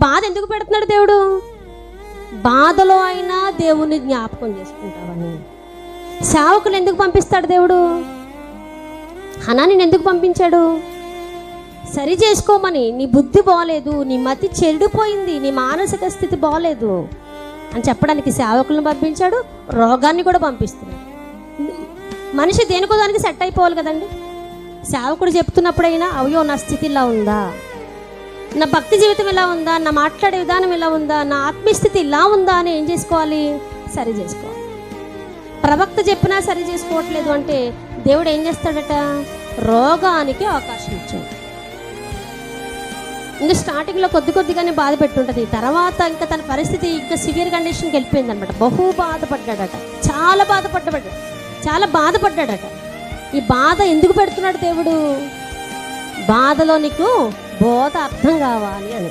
బాధ ఎందుకు పెడుతున్నాడు దేవుడు? బాధలో అయినా దేవుని జ్ఞాపకం చేసుకుంటావని. సేవకులు ఎందుకు పంపిస్తాడు దేవుడు? హనాని ఎందుకు పంపించాడు? సరి చేసుకోమని. నీ బుద్ధి బాగలేదు, నీ మతి చెడిపోయింది, నీ మానసిక స్థితి బాగలేదు అని చెప్పడానికి సేవకులను పంపించాడు, రోగాన్ని కూడా పంపిస్తున్నాడు. మనిషి దేనికో దానికి సెట్ అయిపోవాలి కదండి. సేవకుడు చెప్తున్నప్పుడైనా అయ్యో నా స్థితి ఇలా ఉందా, నా భక్తి జీవితం ఇలా ఉందా, నా మాట్లాడే విధానం ఇలా ఉందా, నా ఆత్మీయస్థితి ఇలా ఉందా అని ఏం చేసుకోవాలి? సరి చేసుకోవాలి. ప్రవక్త చెప్పినా సరి చేసుకోవట్లేదు అంటే దేవుడు ఏం చేస్తాడట? రోగానికి అవకాశం ఇచ్చాడు. ఇంకా స్టార్టింగ్లో కొద్దిగానే బాధ పెట్టుంటుంది, తర్వాత ఇంకా తన పరిస్థితి ఇంకా సివియర్ కండిషన్కి వెళ్ళిపోయింది అనమాట. బహు బాధపడ్డాడట, చాలా బాధపడ్డాడట. ఈ బాధ ఎందుకు పెడుతున్నాడు దేవుడు? బాధలో నీకు బోధ అర్థం కావాలి అని.